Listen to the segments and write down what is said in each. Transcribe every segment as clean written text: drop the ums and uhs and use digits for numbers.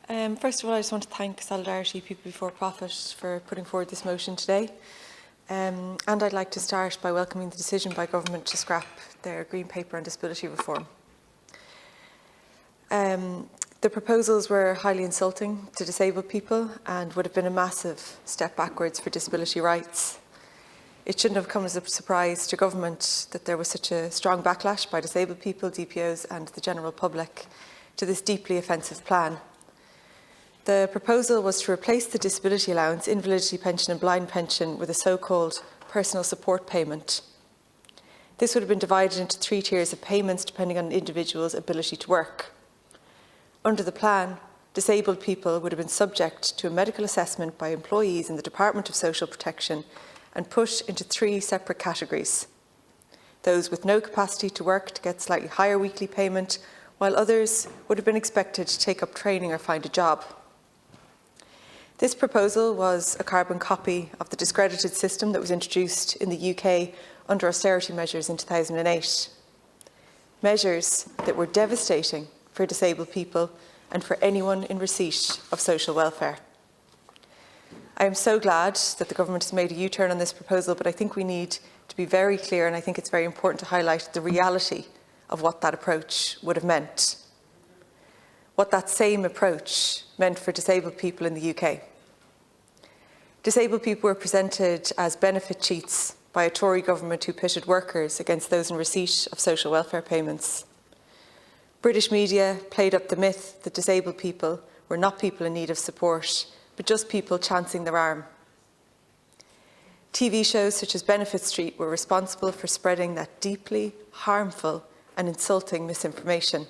First of all, I just want to thank Solidarity People Before Profit for putting forward this motion today. And I'd like to start by welcoming the decision by Government to scrap their Green Paper on disability reform. The proposals were highly insulting to disabled people and would have been a massive step backwards for disability rights. It shouldn't have come as a surprise to Government that there was such a strong backlash by disabled people, DPOs and the general public to this deeply offensive plan. The proposal was to replace the disability allowance, invalidity pension and blind pension with a so-called personal support payment. This would have been divided into 3 tiers of payments depending on an individual's ability to work. Under the plan, disabled people would have been subject to a medical assessment by employees in the Department of Social Protection and put into 3 separate categories. Those with no capacity to work to get slightly higher weekly payment, while others would have been expected to take up training or find a job. This proposal was a carbon copy of the discredited system that was introduced in the UK under austerity measures in 2008. Measures that were devastating for disabled people and for anyone in receipt of social welfare. I am so glad that the Government has made a U-turn on this proposal, but I think we need to be very clear, and I think it's very important to highlight the reality of what that approach would have meant. What that same approach meant for disabled people in the UK. Disabled people were presented as benefit cheats by a Tory government who pitted workers against those in receipt of social welfare payments. British media played up the myth that disabled people were not people in need of support, but just people chancing their arm. TV shows such as Benefit Street were responsible for spreading that deeply harmful and insulting misinformation.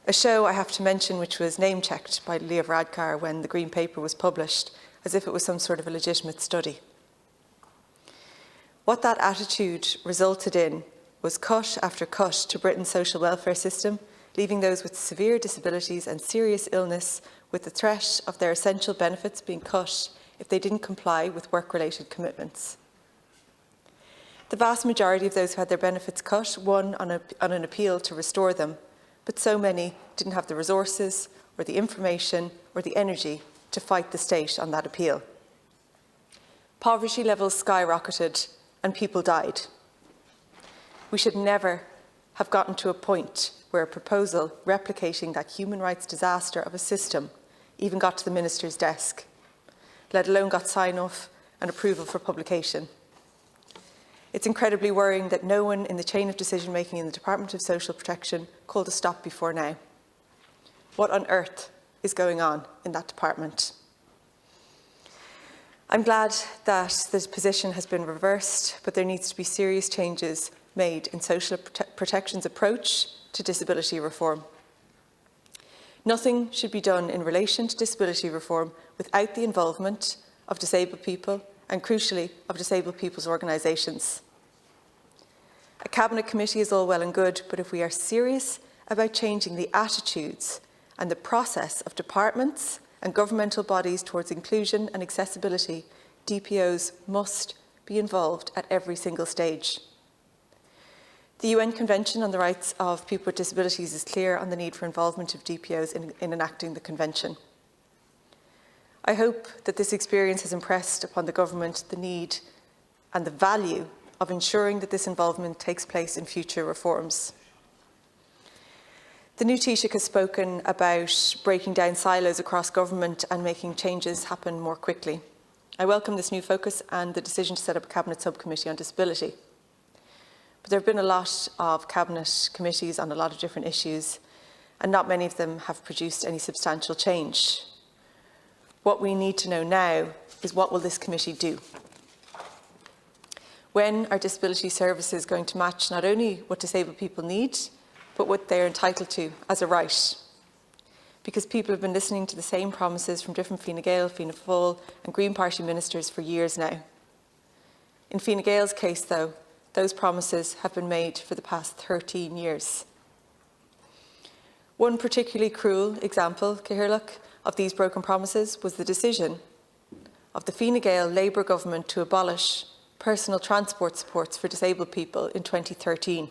A show I have to mention which was name-checked by Leo Varadkar when the Green Paper was published, as if it was some sort of a legitimate study. What that attitude resulted in was cut after cut to Britain's social welfare system, leaving those with severe disabilities and serious illness with the threat of their essential benefits being cut if they didn't comply with work-related commitments. The vast majority of those who had their benefits cut won on an appeal to restore them, but so many didn't have the resources or the information or the energy to fight the state on that appeal. Poverty levels skyrocketed and people died. We should never have gotten to a point where a proposal replicating that human rights disaster of a system even got to the Minister's desk, let alone got sign-off and approval for publication. It's incredibly worrying that no one in the chain of decision-making in the Department of Social Protection called a stop before now. What on earth is going on in that department? I'm glad that this position has been reversed, but there needs to be serious changes made in social protection's approach to disability reform. Nothing should be done in relation to disability reform without the involvement of disabled people and, crucially, of disabled people's organisations. A Cabinet committee is all well and good, but if we are serious about changing the attitudes and the process of departments and governmental bodies towards inclusion and accessibility, DPOs must be involved at every single stage. The UN Convention on the Rights of People with Disabilities is clear on the need for involvement of DPOs in enacting the Convention. I hope that this experience has impressed upon the Government the need and the value of ensuring that this involvement takes place in future reforms. The new Taoiseach has spoken about breaking down silos across government and making changes happen more quickly. I welcome this new focus and the decision to set up a Cabinet subcommittee on disability. But there have been a lot of Cabinet committees on a lot of different issues, and not many of them have produced any substantial change. What we need to know now is, what will this committee do? When are disability services going to match not only what disabled people need, but what they are entitled to as a right? Because people have been listening to the same promises from different Fine Gael, Fianna Fáil and Green Party ministers for years now. In Fine Gael's case, though, those promises have been made for the past 13 years. One particularly cruel example, Cahirlock, of these broken promises was the decision of the Fine Gael Labour government to abolish personal transport supports for disabled people in 2013.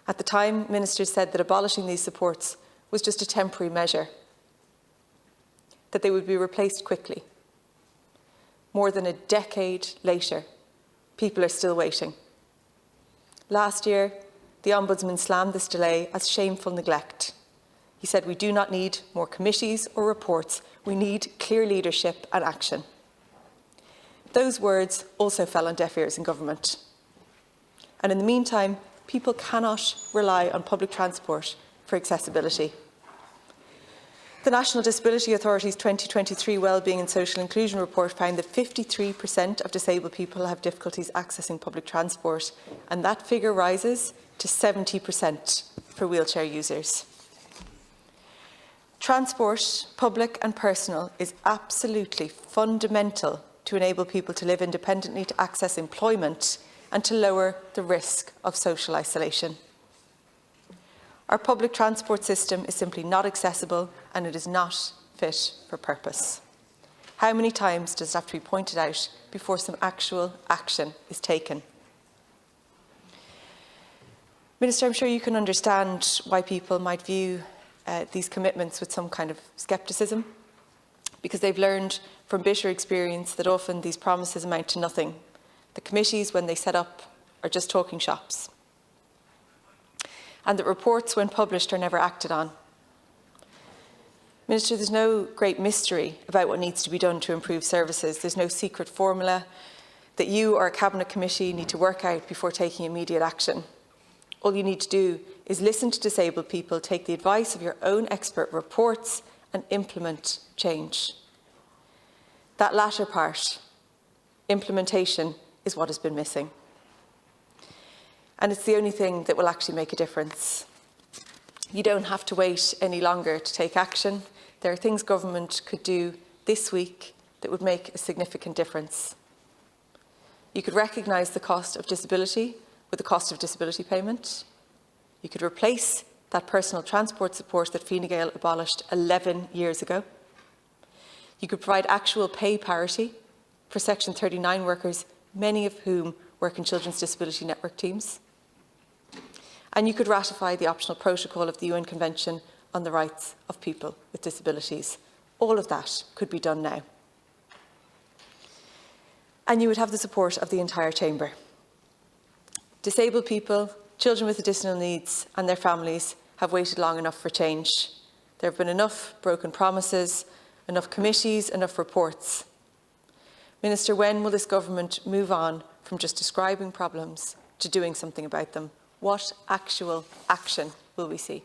At the time, ministers said that abolishing these supports was just a temporary measure, that they would be replaced quickly. More than a decade later, people are still waiting. Last year, the Ombudsman slammed this delay as shameful neglect. He said, "We do not need more committees or reports. We need clear leadership and action." Those words also fell on deaf ears in government. And in the meantime, people cannot rely on public transport for accessibility. The National Disability Authority's 2023 Wellbeing and Social Inclusion Report found that 53% of disabled people have difficulties accessing public transport, and that figure rises to 70% for wheelchair users. Transport, public and personal, is absolutely fundamental to enable people to live independently, to access employment and to lower the risk of social isolation. Our public transport system is simply not accessible and it is not fit for purpose. How many times does it have to be pointed out before some actual action is taken? Minister, I'm sure you can understand why people might view these commitments with some kind of scepticism, because they've learned from bitter experience that often these promises amount to nothing. The committees, when they set up, are just talking shops. And that reports, when published, are never acted on. Minister, there's no great mystery about what needs to be done to improve services. There's no secret formula that you or a Cabinet Committee need to work out before taking immediate action. All you need to do is listen to disabled people, take the advice of your own expert reports and implement change. That latter part, implementation, is what has been missing. And it's the only thing that will actually make a difference. You don't have to wait any longer to take action. There are things government could do this week that would make a significant difference. You could recognise the cost of disability with the cost of disability payment. You could replace that personal transport support that Fine Gael abolished 11 years ago. You could provide actual pay parity for Section 39 workers, many of whom work in Children's Disability Network teams. And you could ratify the optional protocol of the UN Convention on the Rights of People with Disabilities. All of that could be done now. And you would have the support of the entire chamber. Disabled people, children with additional needs and their families have waited long enough for change. There have been enough broken promises, enough committees, enough reports. Minister, when will this government move on from just describing problems to doing something about them? What actual action will we see?